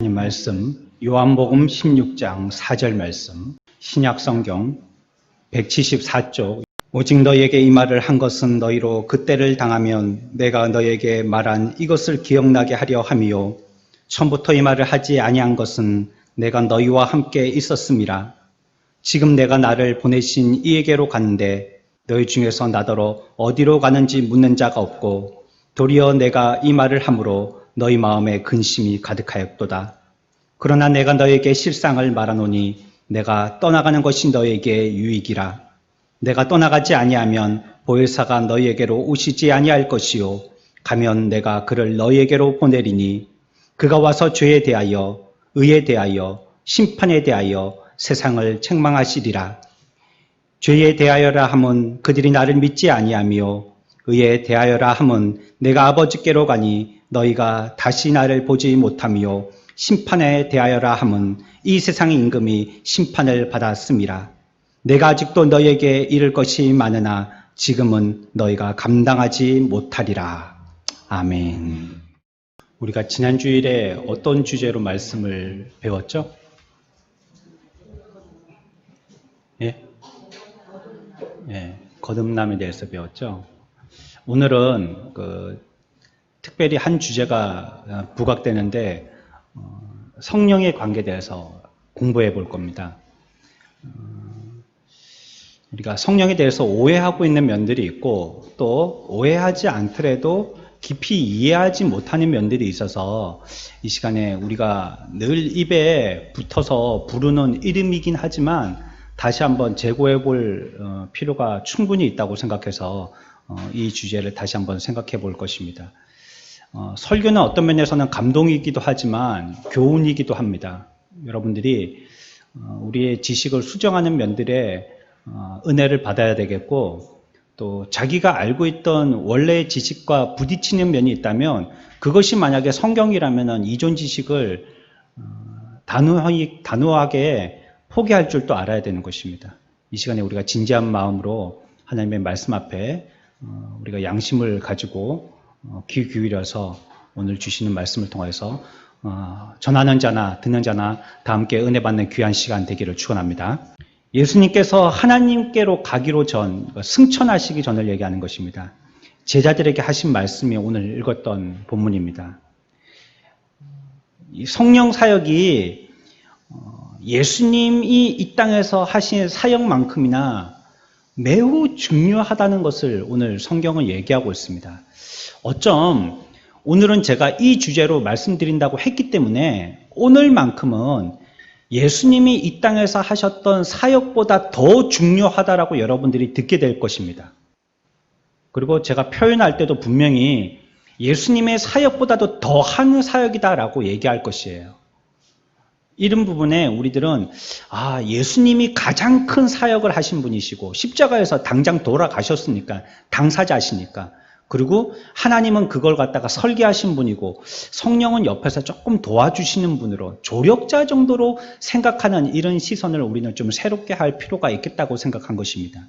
하나님 말씀 요한복음 16장 4절 말씀 신약성경 174쪽 오직 너에게 이 말을 한 것은 너희로 그때를 당하면 내가 너에게 말한 이것을 기억나게 하려 함이요 처음부터 이 말을 하지 아니한 것은 내가 너희와 함께 있었음이라. 지금 내가 나를 보내신 이에게로 가는데 너희 중에서 나더러 어디로 가는지 묻는 자가 없고 도리어 내가 이 말을 함으로 너희 마음에 근심이 가득하였도다. 그러나 내가 너에게 실상을 말하노니 내가 떠나가는 것이 너에게 유익이라. 내가 떠나가지 아니하면 보혜사가 너희에게로 오시지 아니할 것이요 가면 내가 그를 너희에게로 보내리니 그가 와서 죄에 대하여 의에 대하여 심판에 대하여 세상을 책망하시리라. 죄에 대하여라 함은 그들이 나를 믿지 아니하며 의에 대하여라 함은 내가 아버지께로 가니 너희가 다시 나를 보지 못하며 심판에 대하여라 함은 이 세상의 임금이 심판을 받았음이라. 내가 아직도 너희에게 이를 것이 많으나 지금은 너희가 감당하지 못하리라. 아멘. 우리가 지난 주일에 어떤 주제로 말씀을 배웠죠? 예? 거듭남에 대해서 배웠죠. 오늘은 특별히 한 주제가 부각되는데 성령의 관계에 대해서 공부해 볼 겁니다. 우리가 성령에 대해서 오해하고 있는 면들이 있고 또 오해하지 않더라도 깊이 이해하지 못하는 면들이 있어서 이 시간에 우리가 늘 입에 붙어서 부르는 이름이긴 하지만 다시 한번 재고해 볼 필요가 충분히 있다고 생각해서 이 주제를 다시 한번 생각해 볼 것입니다. 설교는 어떤 면에서는 감동이기도 하지만 교훈이기도 합니다. 여러분들이 우리의 지식을 수정하는 면들에 은혜를 받아야 되겠고 또 자기가 알고 있던 원래의 지식과 부딪히는 면이 있다면 그것이 만약에 성경이라면 이전 지식을 단호하게 포기할 줄도 알아야 되는 것입니다. 이 시간에 우리가 진지한 마음으로 하나님의 말씀 앞에 우리가 양심을 가지고 귀 기울여서 오늘 주시는 말씀을 통해서 전하는 자나 듣는 자나 다 함께 은혜 받는 귀한 시간 되기를 축원합니다. 예수님께서 하나님께로 가기로 전 승천하시기 전을 얘기하는 것입니다. 제자들에게 하신 말씀이 오늘 읽었던 본문입니다. 이 성령 사역이 예수님이 이 땅에서 하신 사역만큼이나 매우 중요하다는 것을 오늘 성경은 얘기하고 있습니다. 어쩜 오늘은 제가 이 주제로 말씀드린다고 했기 때문에 오늘만큼은 예수님이 이 땅에서 하셨던 사역보다 더 중요하다라고 여러분들이 듣게 될 것입니다. 그리고 제가 표현할 때도 분명히 예수님의 사역보다도 더한 사역이다라고 얘기할 것이에요. 이런 부분에 우리들은 예수님이 가장 큰 사역을 하신 분이시고 십자가에서 당장 돌아가셨으니까 당사자시니까 그리고 하나님은 그걸 갖다가 설계하신 분이고 성령은 옆에서 조금 도와주시는 분으로 조력자 정도로 생각하는 이런 시선을 우리는 좀 새롭게 할 필요가 있겠다고 생각한 것입니다.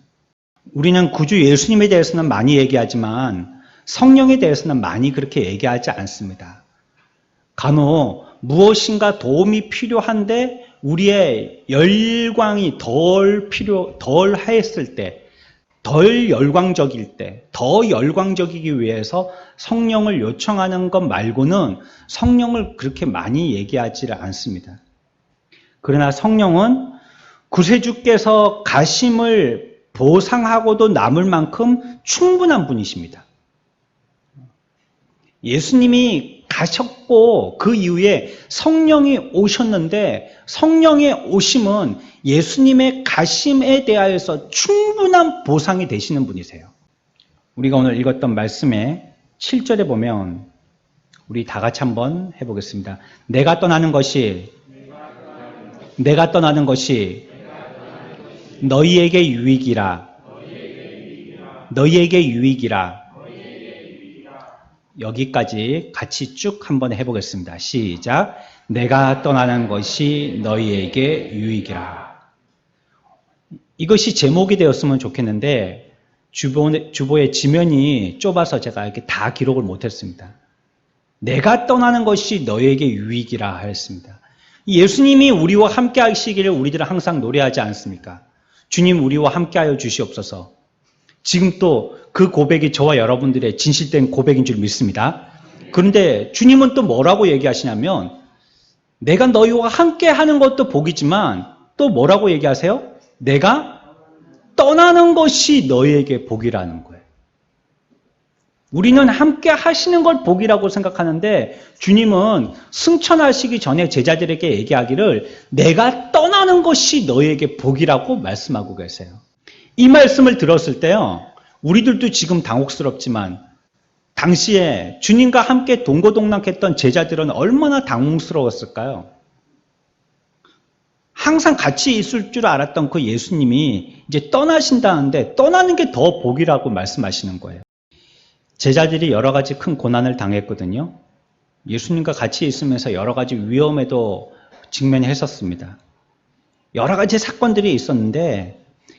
우리는 구주 예수님에 대해서는 많이 얘기하지만 성령에 대해서는 많이 그렇게 얘기하지 않습니다. 간혹 무엇인가 도움이 필요한데 우리의 열광이 덜 하였을 때 덜 열광적일 때, 더 열광적이기 위해서 성령을 요청하는 것 말고는 성령을 그렇게 많이 얘기하지 않습니다. 그러나 성령은 구세주께서 가심을 보상하고도 남을 만큼 충분한 분이십니다. 예수님이 가셨고 그 이후에 성령이 오셨는데 성령의 오심은 예수님의 가심에 대하여서 충분한 보상이 되시는 분이세요. 우리가 오늘 읽었던 말씀의 7절에 보면 우리 다 같이 한번 해보겠습니다. 내가 떠나는 것이 너희에게 유익이라. 너희에게 유익이라. 여기까지 같이 쭉 한번 해보겠습니다. 시작. 내가 떠나는 것이 너희에게 유익이라. 이것이 제목이 되었으면 좋겠는데 주보의 지면이 좁아서 제가 이렇게 다 기록을 못했습니다. 내가 떠나는 것이 너에게 유익이라 하였습니다. 예수님이 우리와 함께 하시기를 우리들은 항상 노래하지 않습니까? 주님 우리와 함께하여 주시옵소서. 지금 또 그 고백이 저와 여러분들의 진실된 고백인 줄 믿습니다. 그런데 주님은 또 뭐라고 얘기하시냐면 내가 너희와 함께하는 것도 복이지만 또 뭐라고 얘기하세요? 내가 떠나는 것이 너희에게 복이라는 거예요. 우리는 함께 하시는 걸 복이라고 생각하는데 주님은 승천하시기 전에 제자들에게 얘기하기를 내가 떠나는 것이 너희에게 복이라고 말씀하고 계세요. 이 말씀을 들었을 때요. 우리들도 지금 당혹스럽지만 당시에 주님과 함께 동고동락했던 제자들은 얼마나 당혹스러웠을까요? 항상 같이 있을 줄 알았던 그 예수님이 이제 떠나신다는데 떠나는 게 더 복이라고 말씀하시는 거예요. 제자들이 여러 가지 큰 고난을 당했거든요. 예수님과 같이 있으면서 여러 가지 위험에도 직면했었습니다. 여러 가지 사건들이 있었는데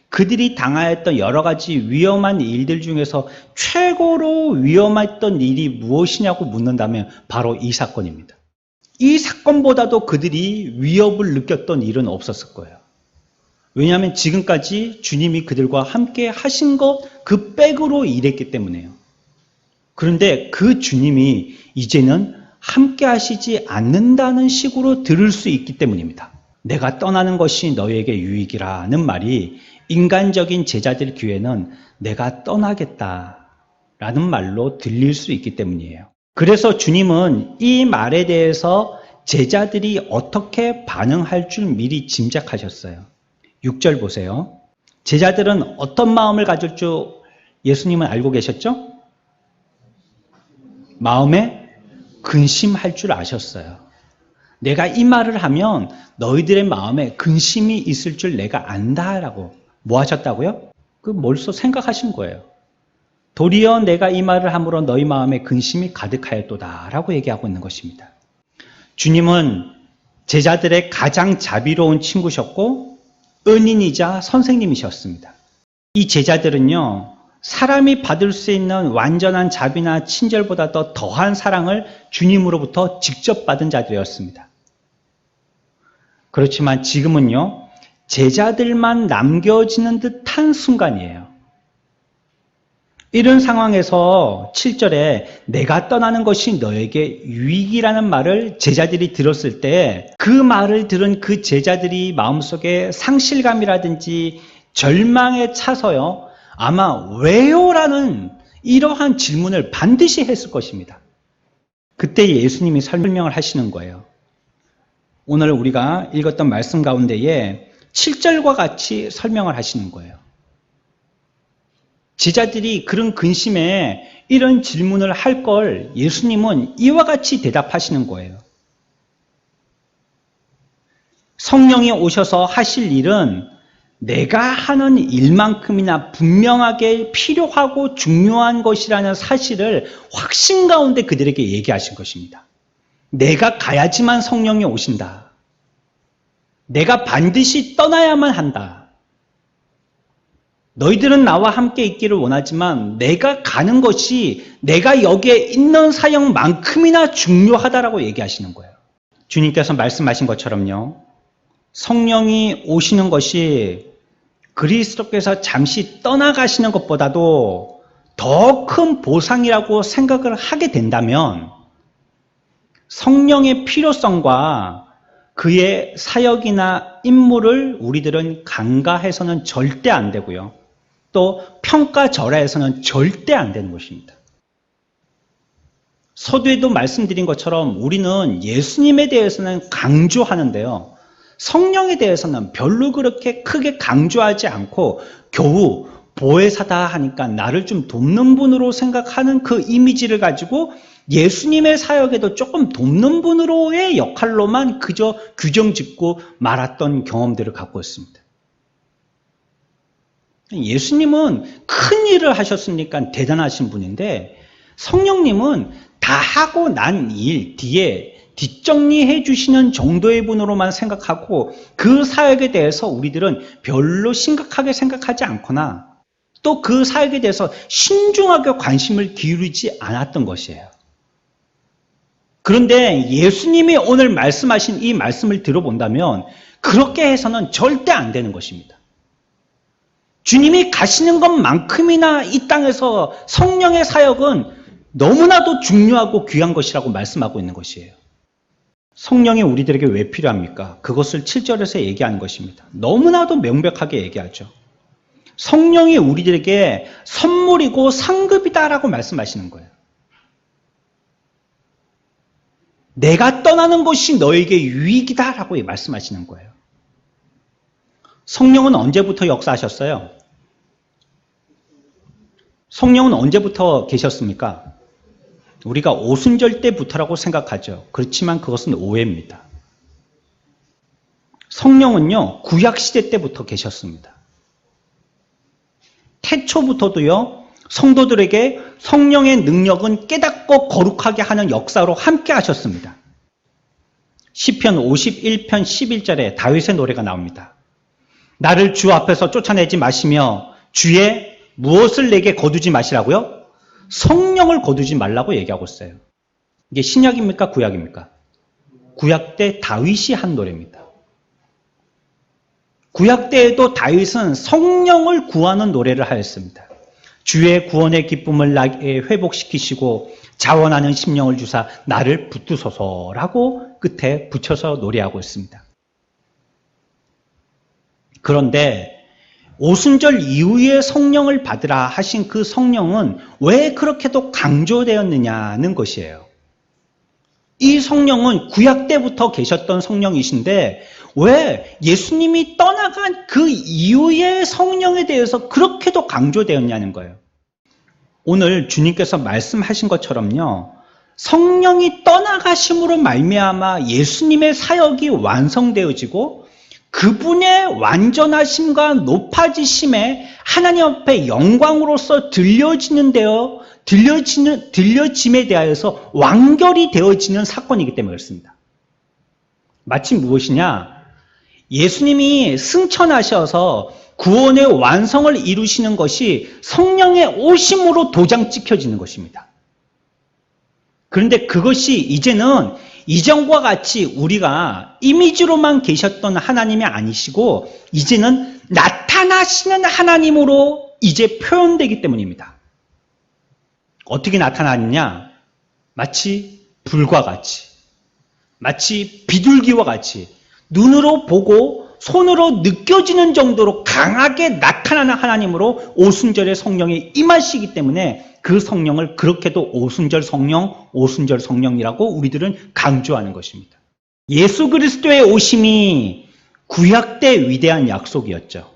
그들이 당하였던 여러 가지 위험한 일들 중에서 최고로 위험했던 일이 무엇이냐고 묻는다면 바로 이 사건입니다. 이 사건보다도 그들이 위협을 느꼈던 일은 없었을 거예요. 왜냐하면 지금까지 주님이 그들과 함께 하신 것 그 백으로 일했기 때문에요. 그런데 그 주님이 이제는 함께 하시지 않는다는 식으로 들을 수 있기 때문입니다. 내가 떠나는 것이 너에게 유익이라는 말이 인간적인 제자들 귀에는 내가 떠나겠다라는 말로 들릴 수 있기 때문이에요. 그래서 주님은 이 말에 대해서 제자들이 어떻게 반응할 줄 미리 짐작하셨어요. 6절 보세요. 제자들은 어떤 마음을 가질 줄 예수님은 알고 계셨죠? 마음에 근심할 줄 아셨어요. 내가 이 말을 하면 너희들의 마음에 근심이 있을 줄 내가 안다라고 뭐 하셨다고요? 그 벌써 생각하신 거예요. 도리어 내가 이 말을 함으로 너희 마음에 근심이 가득하였도다 라고 얘기하고 있는 것입니다. 주님은 제자들의 가장 자비로운 친구셨고 은인이자 선생님이셨습니다. 이 제자들은요, 사람이 받을 수 있는 완전한 자비나 친절보다 더 더한 사랑을 주님으로부터 직접 받은 자들이었습니다. 그렇지만 지금은요, 제자들만 남겨지는 듯한 순간이에요. 이런 상황에서 7절에 내가 떠나는 것이 너에게 유익이라는 말을 제자들이 들었을 때 그 말을 들은 그 제자들이 마음속에 상실감이라든지 절망에 차서요. 아마 왜요? 라는 이러한 질문을 반드시 했을 것입니다. 그때 예수님이 설명을 하시는 거예요. 오늘 우리가 읽었던 말씀 가운데에 7절과 같이 설명을 하시는 거예요. 제자들이 그런 근심에 이런 질문을 할 걸 예수님은 이와 같이 대답하시는 거예요. 성령이 오셔서 하실 일은 내가 하는 일만큼이나 분명하게 필요하고 중요한 것이라는 사실을 확신 가운데 그들에게 얘기하신 것입니다. 내가 가야지만 성령이 오신다. 내가 반드시 떠나야만 한다. 너희들은 나와 함께 있기를 원하지만 내가 가는 것이 내가 여기에 있는 사역만큼이나 중요하다라고 얘기하시는 거예요. 주님께서 말씀하신 것처럼요. 성령이 오시는 것이 그리스도께서 잠시 떠나가시는 것보다도 더 큰 보상이라고 생각을 하게 된다면 성령의 필요성과 그의 사역이나 임무를 우리들은 간과해서는 절대 안 되고요. 또 평가절하해서는 절대 안 되는 것입니다. 서두에도 말씀드린 것처럼 우리는 예수님에 대해서는 강조하는데요. 성령에 대해서는 별로 그렇게 크게 강조하지 않고 겨우 보혜사다 하니까 나를 좀 돕는 분으로 생각하는 그 이미지를 가지고 예수님의 사역에도 조금 돕는 분으로의 역할로만 그저 규정 짓고 말았던 경험들을 갖고 있습니다. 예수님은 큰 일을 하셨으니까 대단하신 분인데 성령님은 다 하고 난 일 뒤에 뒷정리해 주시는 정도의 분으로만 생각하고 그 사역에 대해서 우리들은 별로 심각하게 생각하지 않거나 또 그 사역에 대해서 신중하게 관심을 기울이지 않았던 것이에요. 그런데 예수님이 오늘 말씀하신 이 말씀을 들어본다면 그렇게 해서는 절대 안 되는 것입니다. 주님이 가시는 것만큼이나 이 땅에서 성령의 사역은 너무나도 중요하고 귀한 것이라고 말씀하고 있는 것이에요. 성령이 우리들에게 왜 필요합니까? 그것을 7절에서 얘기하는 것입니다. 너무나도 명백하게 얘기하죠. 성령이 우리들에게 선물이고 상급이다라고 말씀하시는 거예요. 내가 떠나는 것이 너에게 유익이다라고 말씀하시는 거예요. 성령은 언제부터 역사하셨어요? 성령은 언제부터 계셨습니까? 우리가 오순절 때부터라고 생각하죠. 그렇지만 그것은 오해입니다. 성령은요, 구약시대 때부터 계셨습니다. 태초부터도요, 성도들에게 성령의 능력은 깨닫고 거룩하게 하는 역사로 함께 하셨습니다. 시편 51편 11절에 다윗의 노래가 나옵니다. 나를 주 앞에서 쫓아내지 마시며 주의 무엇을 내게 거두지 마시라고요? 성령을 거두지 말라고 얘기하고 있어요. 이게 신약입니까? 구약입니까? 구약 때 다윗이 한 노래입니다. 구약 때에도 다윗은 성령을 구하는 노래를 하였습니다. 주의 구원의 기쁨을 나에게 회복시키시고 자원하는 심령을 주사 나를 붙드소서라고 끝에 붙여서 노래하고 있습니다. 그런데 오순절 이후에 성령을 받으라 하신 그 성령은 왜 그렇게도 강조되었느냐는 것이에요. 이 성령은 구약 때부터 계셨던 성령이신데 왜 예수님이 떠나간 그 이후의 성령에 대해서 그렇게도 강조되었냐는 거예요. 오늘 주님께서 말씀하신 것처럼요. 성령이 떠나가심으로 말미암아 예수님의 사역이 완성되어지고 그분의 완전하심과 높아지심에 하나님 앞에 영광으로서 들려짐에 대하여서 완결이 되어지는 사건이기 때문에 그렇습니다. 마치 무엇이냐? 예수님이 승천하셔서 구원의 완성을 이루시는 것이 성령의 오심으로 도장 찍혀지는 것입니다. 그런데 그것이 이제는 이전과 같이 우리가 이미지로만 계셨던 하나님이 아니시고 이제는 나타나시는 하나님으로 이제 표현되기 때문입니다. 어떻게 나타나느냐? 마치 불과 같이, 마치 비둘기와 같이 눈으로 보고 손으로 느껴지는 정도로 강하게 나타나는 하나님으로 오순절의 성령이 임하시기 때문에 그 성령을 그렇게도 오순절 성령이라고 우리들은 강조하는 것입니다. 예수 그리스도의 오심이 구약 때 위대한 약속이었죠.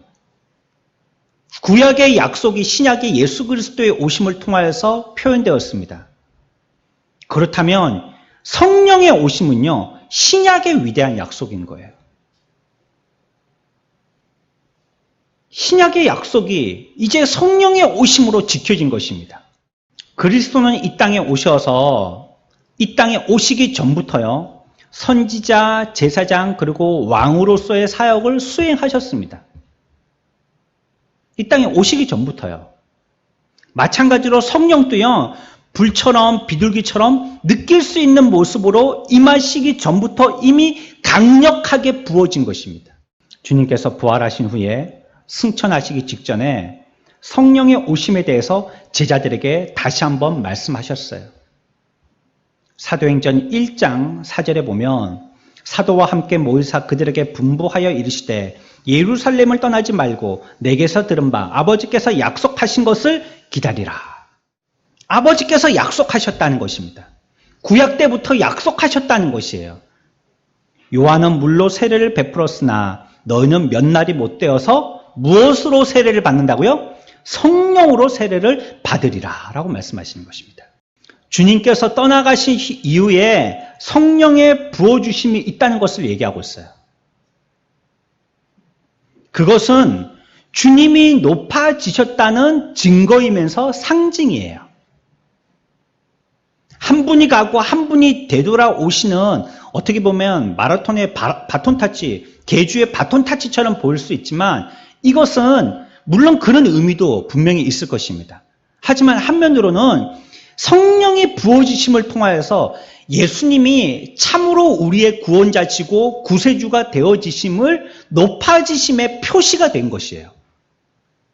구약의 약속이 신약의 예수 그리스도의 오심을 통하여서 표현되었습니다. 그렇다면 성령의 오심은요, 신약의 위대한 약속인 거예요. 신약의 약속이 이제 성령의 오심으로 지켜진 것입니다. 그리스도는 이 땅에 오셔서 이 땅에 오시기 전부터요, 선지자, 제사장, 그리고 왕으로서의 사역을 수행하셨습니다. 이 땅에 오시기 전부터요. 마찬가지로 성령도요, 불처럼 비둘기처럼 느낄 수 있는 모습으로 임하시기 전부터 이미 강력하게 부어진 것입니다. 주님께서 부활하신 후에 승천하시기 직전에 성령의 오심에 대해서 제자들에게 다시 한번 말씀하셨어요. 사도행전 1장 4절에 보면 사도와 함께 모이사 그들에게 분부하여 이르시되 예루살렘을 떠나지 말고 내게서 들은 바 아버지께서 약속하신 것을 기다리라. 아버지께서 약속하셨다는 것입니다. 구약 때부터 약속하셨다는 것이에요. 요한은 물로 세례를 베풀었으나 너희는 몇 날이 못 되어서 무엇으로 세례를 받는다고요? 성령으로 세례를 받으리라 라고 말씀하시는 것입니다. 주님께서 떠나가신 이후에 성령의 부어주심이 있다는 것을 얘기하고 있어요. 그것은 주님이 높아지셨다는 증거이면서 상징이에요. 한 분이 가고 한 분이 되돌아오시는, 어떻게 보면 마라톤의 바톤 타치, 계주의 바톤 타치처럼 보일 수 있지만 이것은 물론 그런 의미도 분명히 있을 것입니다. 하지만 한면으로는 성령의 부어주심을 통하여서 예수님이 참으로 우리의 구원자시고 구세주가 되어지심을 높아지심의 표시가 된 것이에요.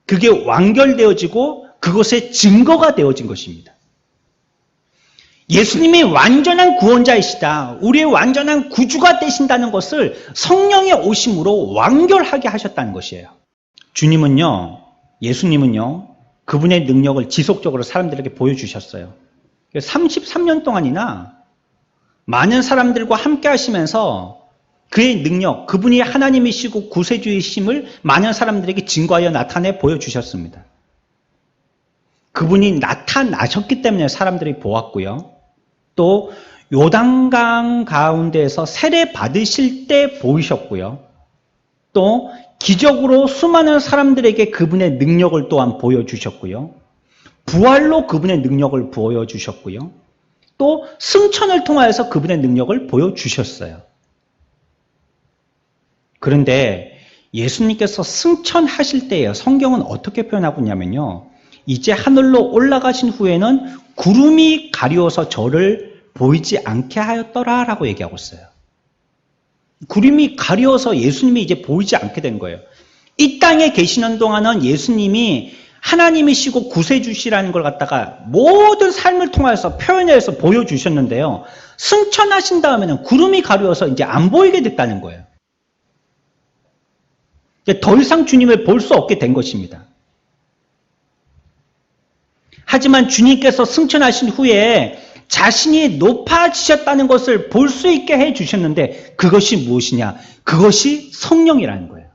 그게 완결되어지고 그것의 증거가 되어진 것입니다. 예수님이 완전한 구원자이시다. 우리의 완전한 구주가 되신다는 것을 성령의 오심으로 완결하게 하셨다는 것이에요. 주님은요, 예수님은요, 그분의 능력을 지속적으로 사람들에게 보여주셨어요. 33년 동안이나 많은 사람들과 함께 하시면서 그의 능력, 그분이 하나님이시고 구세주이심을 많은 사람들에게 증거하여 나타내 보여주셨습니다. 그분이 나타나셨기 때문에 사람들이 보았고요. 또 요단강 가운데에서 세례 받으실 때 보이셨고요. 또 기적으로 수많은 사람들에게 그분의 능력을 또한 보여주셨고요. 부활로 그분의 능력을 보여주셨고요. 또 승천을 통하여서 그분의 능력을 보여주셨어요. 그런데 예수님께서 승천하실 때에 성경은 어떻게 표현하고 있냐면요. 이제 하늘로 올라가신 후에는 구름이 가리워서 저를 보이지 않게 하였더라 라고 얘기하고 있어요. 구름이 가리워서 예수님이 이제 보이지 않게 된 거예요. 이 땅에 계시는 동안은 예수님이 하나님이시고 구세주시라는 걸 갖다가 모든 삶을 통해서 표현해서 보여주셨는데요. 승천하신 다음에는 구름이 가려워서 이제 안 보이게 됐다는 거예요. 이제 더 이상 주님을 볼 수 없게 된 것입니다. 하지만 주님께서 승천하신 후에 자신이 높아지셨다는 것을 볼 수 있게 해주셨는데 그것이 무엇이냐? 그것이 성령이라는 거예요.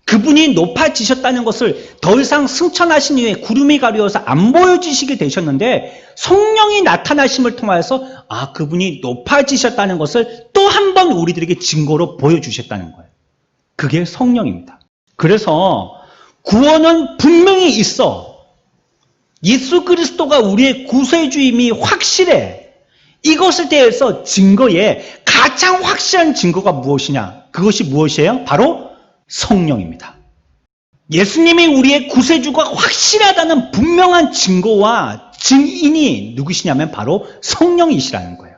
그분이 높아지셨다는 것을 더 이상 승천하신 이후에 구름이 가려워서 안 보여주시게 되셨는데 성령이 나타나심을 통하여서 그분이 높아지셨다는 것을 또 한 번 우리들에게 증거로 보여주셨다는 거예요. 그게 성령입니다. 그래서 구원은 분명히 있어. 예수 그리스도가 우리의 구세주임이 확실해. 이것에 대해서 증거에 가장 확실한 증거가 무엇이냐? 그것이 무엇이에요? 바로 성령입니다. 예수님이 우리의 구세주가 확실하다는 분명한 증거와 증인이 누구시냐면 바로 성령이시라는 거예요.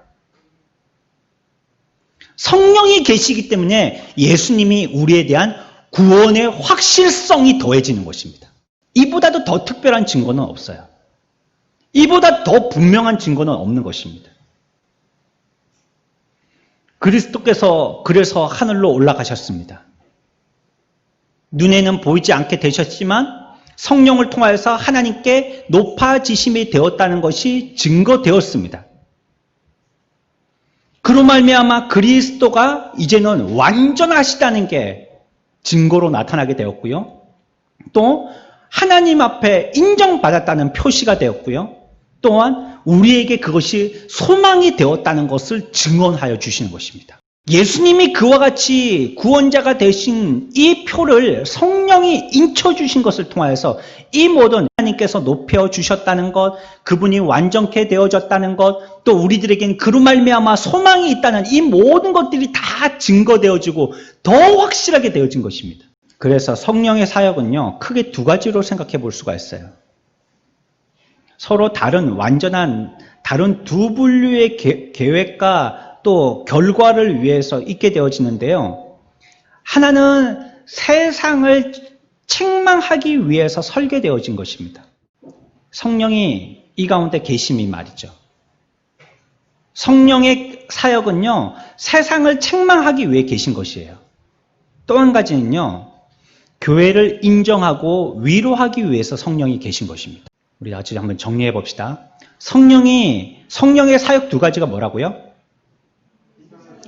성령이 계시기 때문에 예수님이 우리에 대한 구원의 확실성이 더해지는 것입니다. 이보다도 더 특별한 증거는 없어요. 이보다 더 분명한 증거는 없는 것입니다. 그리스도께서 그래서 하늘로 올라가셨습니다. 눈에는 보이지 않게 되셨지만 성령을 통하여서 하나님께 높아지심이 되었다는 것이 증거되었습니다. 그로 말미암아 그리스도가 이제는 완전하시다는 게 증거로 나타나게 되었고요. 또 하나님 앞에 인정받았다는 표시가 되었고요. 또한 우리에게 그것이 소망이 되었다는 것을 증언하여 주시는 것입니다. 예수님이 그와 같이 구원자가 되신 이 표를 성령이 인쳐주신 것을 통하여서 이 모든 하나님께서 높여주셨다는 것, 그분이 완전케 되어졌다는 것, 또 우리들에겐 그로 말미암아 소망이 있다는 이 모든 것들이 다 증거되어지고 더 확실하게 되어진 것입니다. 그래서 성령의 사역은요, 크게 두 가지로 생각해 볼 수가 있어요. 서로 다른 완전한 다른 두 분류의 계획과 또 결과를 위해서 있게 되어지는데요. 하나는 세상을 책망하기 위해서 설계되어진 것입니다. 성령이 이 가운데 계심이 말이죠. 성령의 사역은요, 세상을 책망하기 위해 계신 것이에요. 또 한 가지는요, 교회를 인정하고 위로하기 위해서 성령이 계신 것입니다. 우리 아주 한번 정리해 봅시다. 성령의 사역 두 가지가 뭐라고요?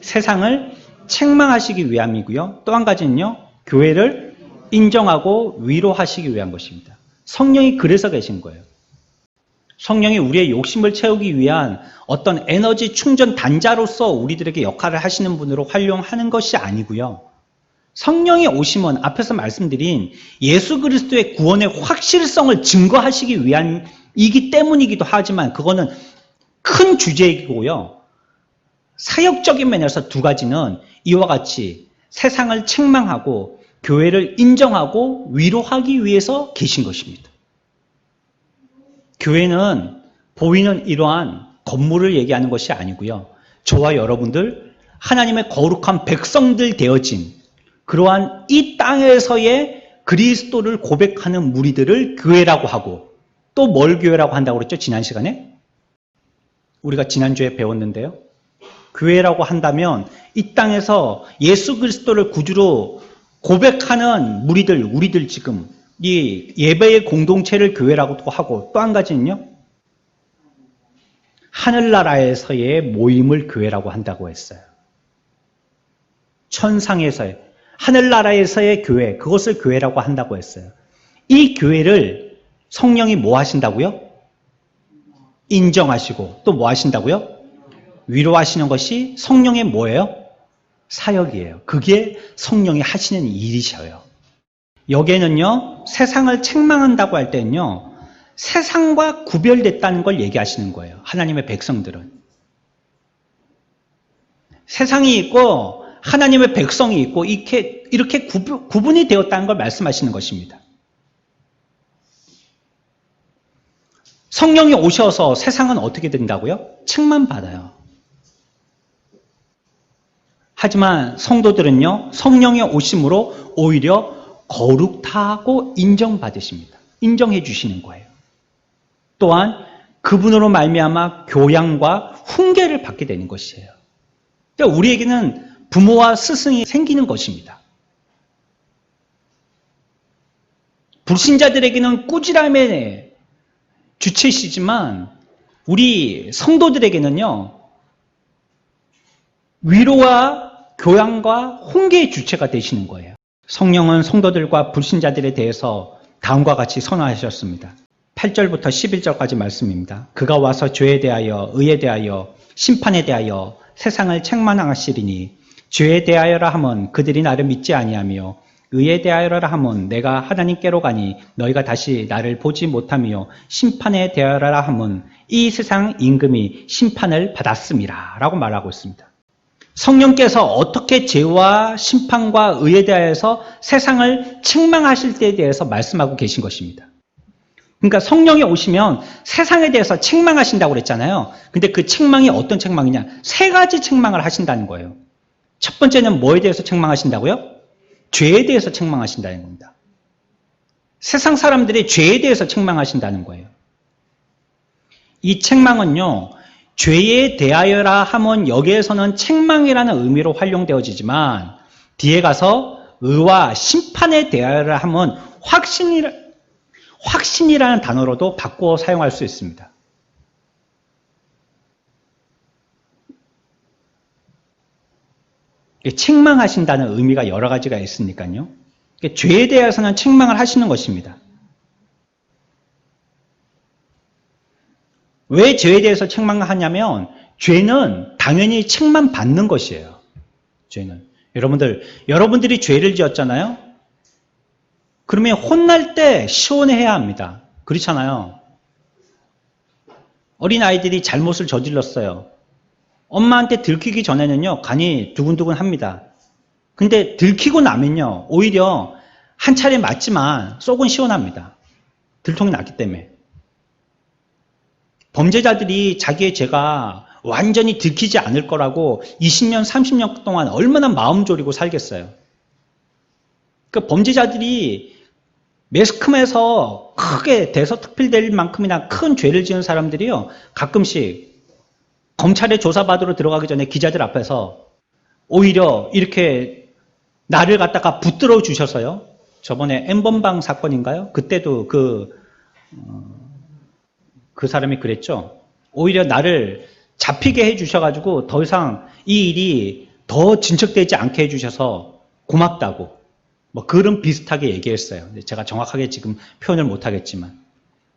세상을 책망하시기 위함이고요. 또 한 가지는요, 교회를 인정하고 위로하시기 위한 것입니다. 성령이 그래서 계신 거예요. 성령이 우리의 욕심을 채우기 위한 어떤 에너지 충전 단자로서 우리들에게 역할을 하시는 분으로 활용하는 것이 아니고요. 성령의 오심은 앞에서 말씀드린 예수 그리스도의 구원의 확실성을 증거하시기 위함이기 때문이기도 하지만 그거는 큰 주제이고요. 사역적인 면에서 두 가지는 이와 같이 세상을 책망하고 교회를 인정하고 위로하기 위해서 계신 것입니다. 교회는 보이는 이러한 건물을 얘기하는 것이 아니고요. 저와 여러분들 하나님의 거룩한 백성들 되어진 그러한 이 땅에서의 그리스도를 고백하는 무리들을 교회라고 하고, 또 뭘 교회라고 한다고 그랬죠? 지난 시간에? 우리가 지난주에 배웠는데요. 교회라고 한다면 이 땅에서 예수 그리스도를 구주로 고백하는 무리들, 우리들 지금 이 예배의 공동체를 교회라고도 하고, 또 한 가지는요. 하늘나라에서의 모임을 교회라고 한다고 했어요. 천상에서의, 하늘나라에서의 교회, 그것을 교회라고 한다고 했어요. 이 교회를 성령이 뭐 하신다고요? 인정하시고, 또 뭐 하신다고요? 위로하시는 것이 성령의 뭐예요? 사역이에요. 그게 성령이 하시는 일이셔요. 여기에는요, 세상을 책망한다고 할 때는요, 세상과 구별됐다는 걸 얘기하시는 거예요. 하나님의 백성들은. 세상이 있고 하나님의 백성이 있고 이렇게 구분이 되었다는 걸 말씀하시는 것입니다. 성령이 오셔서 세상은 어떻게 된다고요? 책망받아요. 하지만 성도들은요, 성령의 오심으로 오히려 거룩하고 인정받으십니다. 인정해 주시는 거예요. 또한 그분으로 말미암아 교양과 훈계를 받게 되는 것이에요. 그러니까 우리에게는 부모와 스승이 생기는 것입니다. 불신자들에게는 꾸지람의 주체시지만 우리 성도들에게는요, 위로와 교양과 훈계의 주체가 되시는 거예요. 성령은 성도들과 불신자들에 대해서 다음과 같이 선언하셨습니다. 8절부터 11절까지 말씀입니다. 그가 와서 죄에 대하여, 의에 대하여, 심판에 대하여 세상을 책망하시리니 죄에 대하여라 함은 그들이 나를 믿지 아니하며 의에 대하여라 함은 내가 하나님께로 가니 너희가 다시 나를 보지 못하며 심판에 대하여라 함은 이 세상 임금이 심판을 받았음이라 라고 말하고 있습니다. 성령께서 어떻게 죄와 심판과 의에 대하여서 세상을 책망하실 때에 대해서 말씀하고 계신 것입니다. 그러니까 성령이 오시면 세상에 대해서 책망하신다고 그랬잖아요. 근데 그 책망이 어떤 책망이냐? 세 가지 책망을 하신다는 거예요. 첫 번째는 뭐에 대해서 책망하신다고요? 죄에 대해서 책망하신다는 겁니다. 세상 사람들이 죄에 대해서 책망하신다는 거예요. 이 책망은요, 죄에 대하여라 하면 여기에서는 책망이라는 의미로 활용되어지지만 뒤에 가서 의와 심판에 대하여라 하면 확신이라는 단어로도 바꾸어 사용할 수 있습니다. 책망하신다는 의미가 여러 가지가 있으니까요. 죄에 대해서는 책망을 하시는 것입니다. 왜 죄에 대해서 책망을 하냐면 죄는 당연히 책망받는 것이에요. 죄는. 여러분들이 죄를 지었잖아요. 그러면 혼날 때 시원해야 합니다. 그렇잖아요. 어린아이들이 잘못을 저질렀어요. 엄마한테 들키기 전에는요, 간이 두근두근 합니다. 근데 들키고 나면요, 오히려 한 차례 맞지만 속은 시원합니다. 들통이 났기 때문에. 범죄자들이 자기의 죄가 완전히 들키지 않을 거라고 20년, 30년 동안 얼마나 마음 졸이고 살겠어요. 그 범죄자들이 매스컴에서 크게 대서특필될 만큼이나 큰 죄를 지은 사람들이요, 가끔씩 검찰에 조사받으러 들어가기 전에 기자들 앞에서 오히려 이렇게 나를 갖다가 붙들어 주셔서요. 저번에 N번방 사건인가요? 그때도 그 사람이 그랬죠. 오히려 나를 잡히게 해주셔가지고 더 이상 이 일이 더 진척되지 않게 해주셔서 고맙다고. 뭐 그런 비슷하게 얘기했어요. 제가 정확하게 지금 표현을 못하겠지만.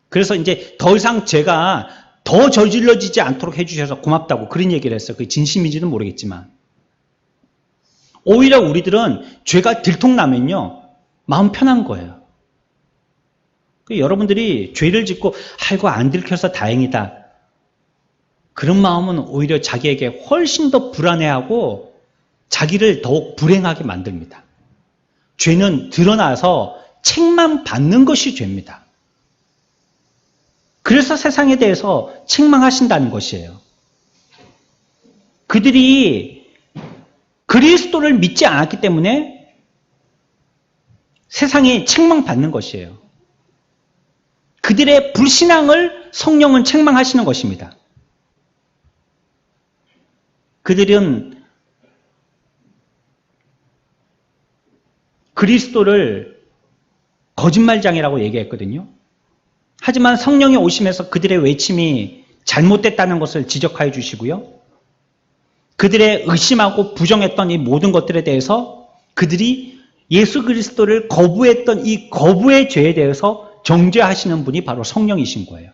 그래서 이제 더 이상 제가 더 저질러지지 않도록 해주셔서 고맙다고 그런 얘기를 했어요. 그게 진심인지는 모르겠지만. 오히려 우리들은 죄가 들통나면요, 마음 편한 거예요. 여러분들이 죄를 짓고 아이고 안 들켜서 다행이다. 그런 마음은 오히려 자기에게 훨씬 더 불안해하고 자기를 더욱 불행하게 만듭니다. 죄는 드러나서 책망받는 것이 죄입니다. 그래서 세상에 대해서 책망하신다는 것이에요. 그들이 그리스도를 믿지 않았기 때문에 세상이 책망받는 것이에요. 그들의 불신앙을 성령은 책망하시는 것입니다. 그들은 그리스도를 거짓말장이라고 얘기했거든요. 하지만 성령이 오시면서 그들의 외침이 잘못됐다는 것을 지적하여 주시고요. 그들의 의심하고 부정했던 이 모든 것들에 대해서 그들이 예수 그리스도를 거부했던 이 거부의 죄에 대해서 정죄하시는 분이 바로 성령이신 거예요.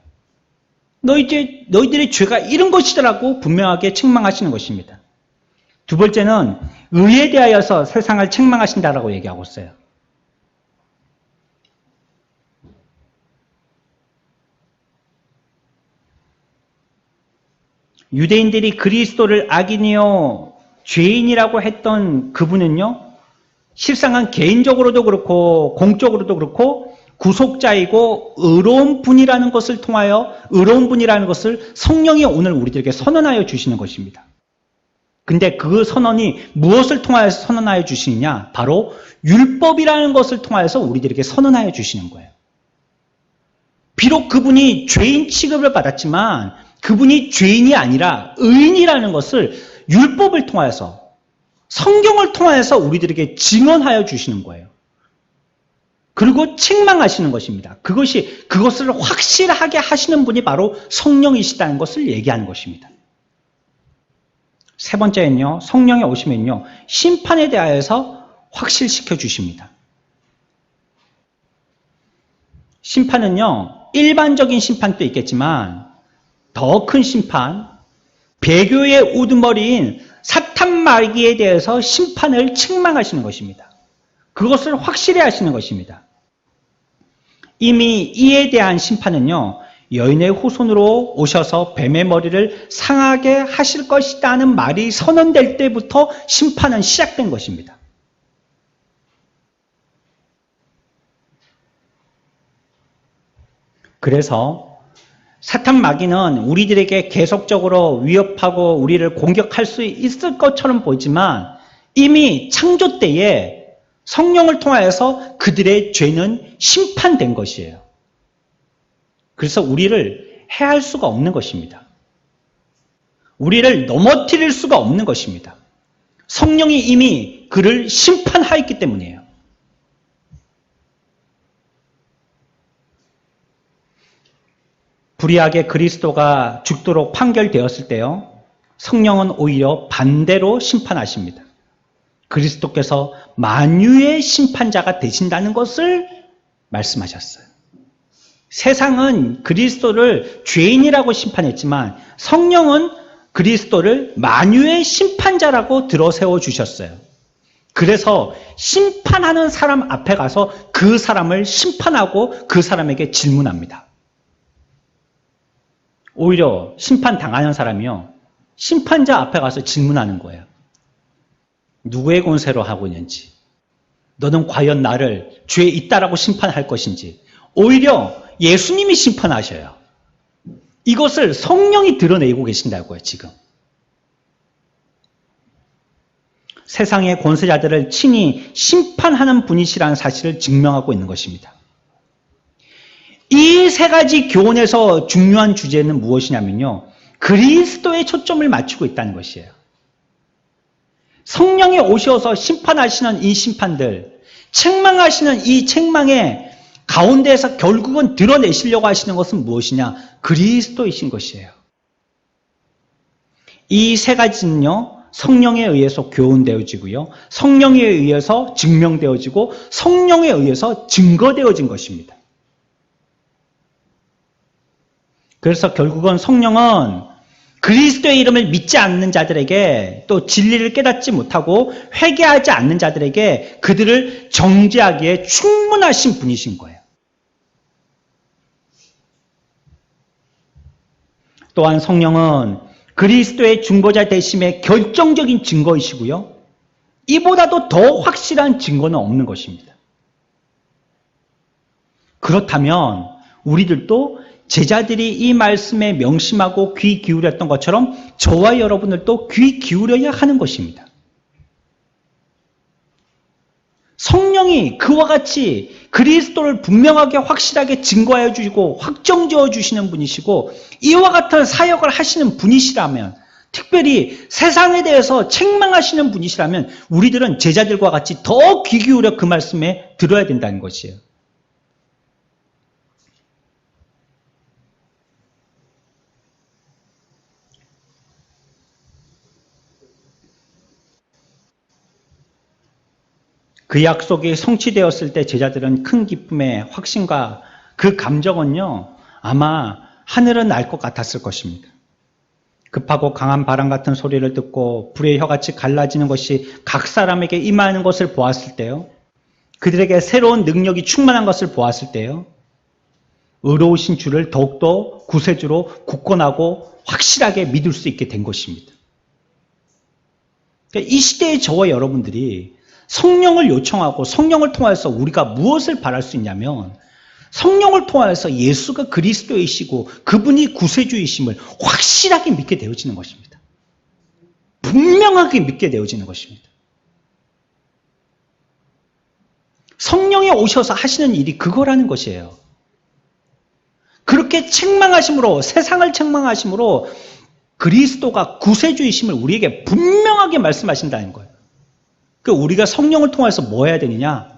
너희들의 죄가 이런 것이더라고 분명하게 책망하시는 것입니다. 두 번째는 의에 대하여서 세상을 책망하신다라고 얘기하고 있어요. 유대인들이 그리스도를 악인이요 죄인이라고 했던 그분은요, 실상은 개인적으로도 그렇고 공적으로도 그렇고 구속자이고 의로운 분이라는 것을 통하여 의로운 분이라는 것을 성령이 오늘 우리들에게 선언하여 주시는 것입니다. 근데 그 선언이 무엇을 통하여서 선언하여 주시느냐? 바로 율법이라는 것을 통하여서 우리들에게 선언하여 주시는 거예요. 비록 그분이 죄인 취급을 받았지만 그분이 죄인이 아니라 의인이라는 것을 율법을 통하여서 성경을 통하여서 우리들에게 증언하여 주시는 거예요. 그리고 책망하시는 것입니다. 그것을 확실하게 하시는 분이 바로 성령이시다는 것을 얘기하는 것입니다. 세 번째는요, 성령이 오시면요, 심판에 대하여서 확실시켜 주십니다. 심판은요, 일반적인 심판도 있겠지만 더 큰 심판, 배교의 우두머리인 사탄 마귀에 대해서 심판을 책망하시는 것입니다. 그것을 확실히 하시는 것입니다. 이미 이에 대한 심판은요, 여인의 후손으로 오셔서 뱀의 머리를 상하게 하실 것이라는 말이 선언될 때부터 심판은 시작된 것입니다. 그래서 사탄 마귀는 우리들에게 계속적으로 위협하고 우리를 공격할 수 있을 것처럼 보이지만 이미 창조 때에 성령을 통하여서 그들의 죄는 심판된 것이에요. 그래서 우리를 해할 수가 없는 것입니다. 우리를 넘어뜨릴 수가 없는 것입니다. 성령이 이미 그를 심판하였기 때문이에요. 불의하게 그리스도가 죽도록 판결되었을 때요, 성령은 오히려 반대로 심판하십니다. 그리스도께서 만유의 심판자가 되신다는 것을 말씀하셨어요. 세상은 그리스도를 죄인이라고 심판했지만 성령은 그리스도를 만유의 심판자라고 들어세워 주셨어요. 그래서 심판하는 사람 앞에 가서 그 사람을 심판하고 그 사람에게 질문합니다. 오히려 심판당하는 사람이요, 심판자 앞에 가서 질문하는 거예요. 누구의 권세로 하고 있는지, 너는 과연 나를 죄에 있다라고 심판할 것인지, 오히려 예수님이 심판하셔요. 이것을 성령이 드러내고 계신다고요, 지금. 세상의 권세자들을 친히 심판하는 분이시라는 사실을 증명하고 있는 것입니다. 이 세 가지 교훈에서 중요한 주제는 무엇이냐면요, 그리스도에 초점을 맞추고 있다는 것이에요. 성령이 오셔서 심판하시는 이 심판들, 책망하시는 이 책망의 가운데에서 결국은 드러내시려고 하시는 것은 무엇이냐? 그리스도이신 것이에요. 이 세 가지는요, 성령에 의해서 교훈되어지고요, 성령에 의해서 증명되어지고, 성령에 의해서 증거되어진 것입니다. 그래서 결국은 성령은 그리스도의 이름을 믿지 않는 자들에게, 또 진리를 깨닫지 못하고 회개하지 않는 자들에게 그들을 정죄하기에 충분하신 분이신 거예요. 또한 성령은 그리스도의 중보자 되심의 결정적인 증거이시고요, 이보다도 더 확실한 증거는 없는 것입니다. 그렇다면 우리들도 제자들이 이 말씀에 명심하고 귀 기울였던 것처럼 저와 여러분들도 귀 기울여야 하는 것입니다. 성령이 그와 같이 그리스도를 분명하게 확실하게 증거하여 주시고 확정지어 주시는 분이시고 이와 같은 사역을 하시는 분이시라면, 특별히 세상에 대해서 책망하시는 분이시라면 우리들은 제자들과 같이 더 귀 기울여 그 말씀에 들어야 된다는 것이에요. 그 약속이 성취되었을 때 제자들은 큰 기쁨의 확신과 그 감정은요, 아마 하늘은 날 것 같았을 것입니다. 급하고 강한 바람 같은 소리를 듣고 불의 혀같이 갈라지는 것이 각 사람에게 임하는 것을 보았을 때요, 그들에게 새로운 능력이 충만한 것을 보았을 때요, 의로우신 주를 더욱더 구세주로 굳건하고 확실하게 믿을 수 있게 된 것입니다. 그러니까 이 시대의 저와 여러분들이 성령을 요청하고 성령을 통해서 우리가 무엇을 바랄 수 있냐면, 성령을 통해서 예수가 그리스도이시고 그분이 구세주이심을 확실하게 믿게 되어지는 것입니다. 분명하게 믿게 되어지는 것입니다. 성령이 오셔서 하시는 일이 그거라는 것이에요. 그렇게 책망하심으로, 세상을 책망하심으로 그리스도가 구세주이심을 우리에게 분명하게 말씀하신다는 거예요. 그러니까 우리가 성령을 통해서 뭐 해야 되느냐?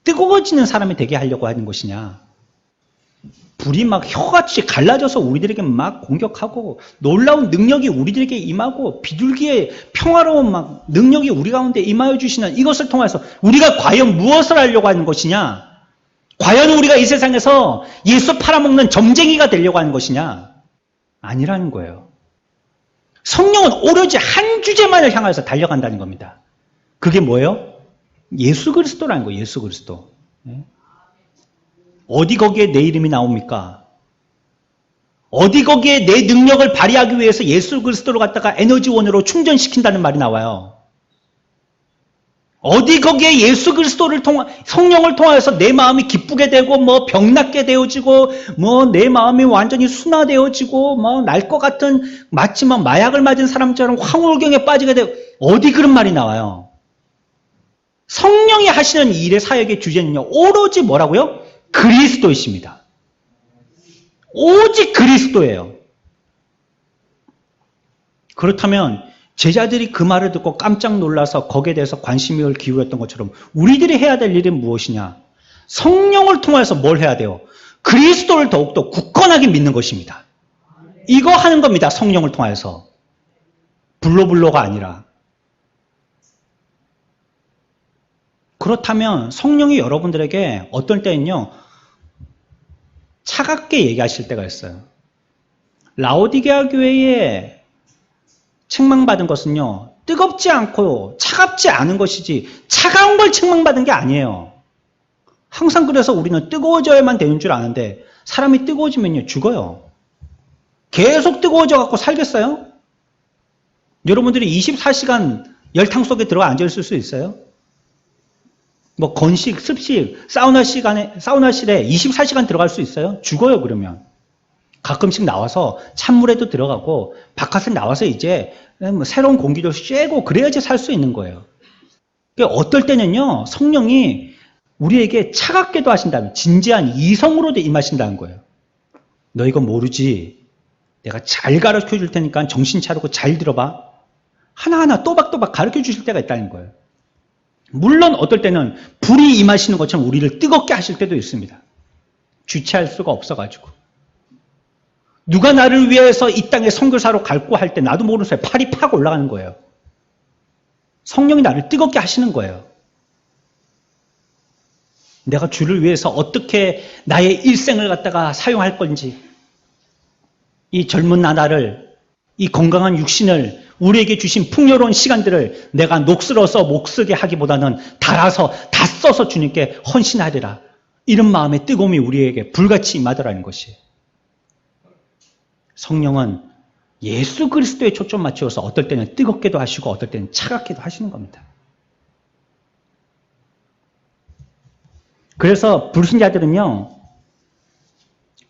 뜨거워지는 사람이 되게 하려고 하는 것이냐? 불이 막 혀같이 갈라져서 우리들에게 막 공격하고 놀라운 능력이 우리들에게 임하고 비둘기의 평화로운 막 능력이 우리 가운데 임하여 주시는 이것을 통해서 우리가 과연 무엇을 하려고 하는 것이냐? 과연 우리가 이 세상에서 예수 팔아먹는 점쟁이가 되려고 하는 것이냐? 아니라는 거예요. 성령은 오로지 한 주제만을 향해서 달려간다는 겁니다. 그게 뭐예요? 예수 그리스도라는 거예요. 예수 그리스도. 어디 거기에 내 이름이 나옵니까? 어디 거기에 내 능력을 발휘하기 위해서 예수 그리스도를 갖다가 에너지원으로 충전시킨다는 말이 나와요. 어디 거기에 예수 그리스도를 성령을 통해서 내 마음이 기쁘게 되고 뭐 병낫게 되어지고 뭐 내 마음이 완전히 순화되어지고 뭐 날 것 같은 마치 막 마약을 맞은 사람처럼 황홀경에 빠지게 되고, 어디 그런 말이 나와요? 성령이 하시는 일의 사역의 주제는요, 오로지 뭐라고요? 그리스도이십니다. 오직 그리스도예요. 그렇다면 제자들이 그 말을 듣고 깜짝 놀라서 거기에 대해서 관심을 기울였던 것처럼 우리들이 해야 될 일은 무엇이냐? 성령을 통해서 뭘 해야 돼요? 그리스도를 더욱더 굳건하게 믿는 것입니다. 이거 하는 겁니다. 성령을 통해서. 불로불로가 아니라. 그렇다면 성령이 여러분들에게 어떤 때는요, 차갑게 얘기하실 때가 있어요. 라오디게아 교회에 책망받은 것은요, 뜨겁지 않고 차갑지 않은 것이지 차가운 걸 책망받은 게 아니에요. 항상 그래서 우리는 뜨거워져야만 되는 줄 아는데 사람이 뜨거워지면요, 죽어요. 계속 뜨거워져 갖고 살겠어요? 여러분들이 24시간 열탕 속에 들어가 앉아있을 수 있어요? 뭐 건식, 습식, 사우나실에 24시간 들어갈 수 있어요? 죽어요, 그러면. 가끔씩 나와서 찬물에도 들어가고 바깥에 나와서 이제 뭐 새로운 공기도 쐬고 그래야지 살 수 있는 거예요. 그러니까 어떨 때는요, 성령이 우리에게 차갑게도 하신다면 진지한 이성으로도 임하신다는 거예요. 너 이거 모르지? 내가 잘 가르쳐 줄 테니까 정신 차리고 잘 들어봐. 하나하나 또박또박 가르쳐 주실 때가 있다는 거예요. 물론 어떨 때는 불이 임하시는 것처럼 우리를 뜨겁게 하실 때도 있습니다. 주체할 수가 없어가지고. 누가 나를 위해서 이 땅에 선교사로 갈고 할 때 나도 모르는 사이에 팔이 팍 올라가는 거예요. 성령이 나를 뜨겁게 하시는 거예요. 내가 주를 위해서 어떻게 나의 일생을 갖다가 사용할 건지, 이 젊은 나날을, 이 건강한 육신을, 우리에게 주신 풍요로운 시간들을 내가 녹슬어서 못 쓰게 하기보다는 달아서 다 써서 주님께 헌신하리라. 이런 마음의 뜨거움이 우리에게 불같이 임하더라는 것이에요. 성령은 예수 그리스도에 초점 맞추어서 어떨 때는 뜨겁게도 하시고 어떨 때는 차갑게도 하시는 겁니다. 그래서 불신자들은요,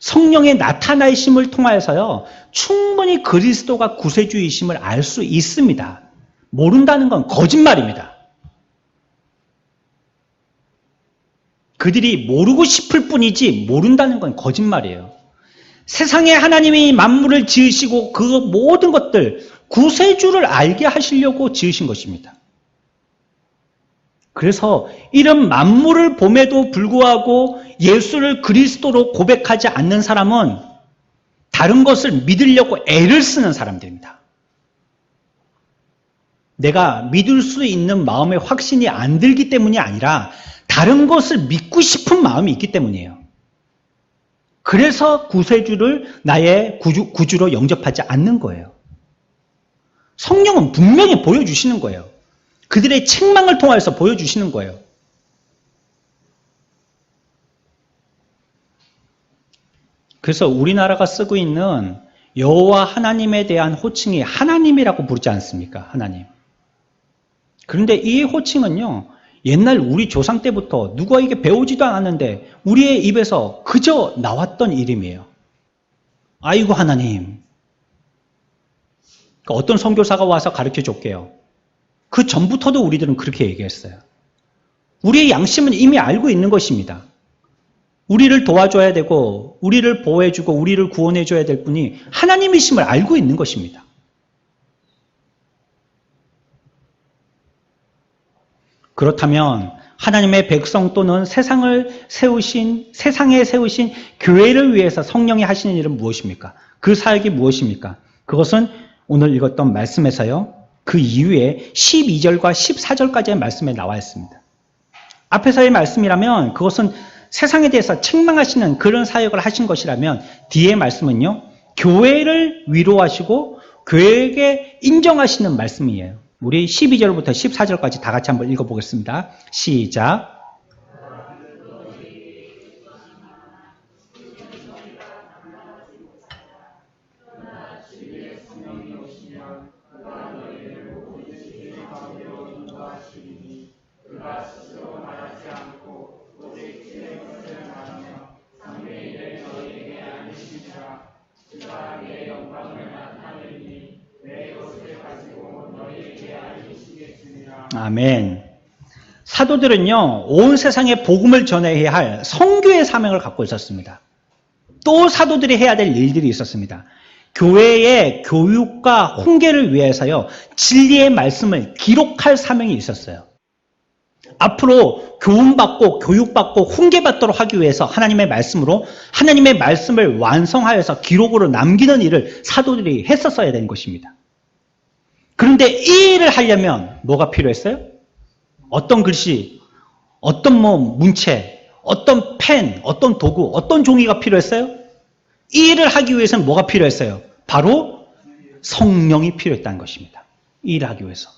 성령의 나타나심을 통하여서요, 충분히 그리스도가 구세주이심을 알 수 있습니다. 모른다는 건 거짓말입니다. 그들이 모르고 싶을 뿐이지 모른다는 건 거짓말이에요. 세상에 하나님이 만물을 지으시고 그 모든 것들, 구세주를 알게 하시려고 지으신 것입니다. 그래서 이런 만물을 봄에도 불구하고 예수를 그리스도로 고백하지 않는 사람은 다른 것을 믿으려고 애를 쓰는 사람들입니다. 내가 믿을 수 있는 마음의 확신이 안 들기 때문이 아니라 다른 것을 믿고 싶은 마음이 있기 때문이에요. 그래서 구세주를 나의 구주로 영접하지 않는 거예요. 성령은 분명히 보여주시는 거예요. 그들의 책망을 통해서 보여주시는 거예요. 그래서 우리나라가 쓰고 있는 여호와 하나님에 대한 호칭이 하나님이라고 부르지 않습니까? 하나님. 그런데 이 호칭은요, 옛날 우리 조상 때부터 누구에게 배우지도 않았는데 우리의 입에서 그저 나왔던 이름이에요. 아이고 하나님. 어떤 선교사가 와서 가르쳐 줄게요. 그 전부터도 우리들은 그렇게 얘기했어요. 우리의 양심은 이미 알고 있는 것입니다. 우리를 도와줘야 되고 우리를 보호해주고 우리를 구원해줘야 될 분이 하나님이심을 알고 있는 것입니다. 그렇다면 하나님의 백성 또는 세상에 세우신 교회를 위해서 성령이 하시는 일은 무엇입니까? 그 사역이 무엇입니까? 그것은 오늘 읽었던 말씀에서요, 그 이후에 12절과 14절까지의 말씀에 나와 있습니다. 앞에서의 말씀이라면 그것은 세상에 대해서 책망하시는 그런 사역을 하신 것이라면 뒤의 말씀은요, 교회를 위로하시고 교회에게 인정하시는 말씀이에요. 우리 12절부터 14절까지 다 같이 한번 읽어보겠습니다. 시작. 아멘. 사도들은요, 온 세상에 복음을 전해야 할 선교의 사명을 갖고 있었습니다. 또 사도들이 해야 될 일들이 있었습니다. 교회의 교육과 훈계를 위해서요, 진리의 말씀을 기록할 사명이 있었어요. 앞으로 교훈받고 교육받고 훈계받도록 하기 위해서 하나님의 말씀으로 하나님의 말씀을 완성하여서 기록으로 남기는 일을 사도들이 했었어야 되는 것입니다. 그런데 이 일을 하려면 뭐가 필요했어요? 어떤 글씨, 어떤 문체, 어떤 펜, 어떤 도구, 어떤 종이가 필요했어요? 이 일을 하기 위해서는 뭐가 필요했어요? 바로 성령이 필요했다는 것입니다. 이 일을 하기 위해서.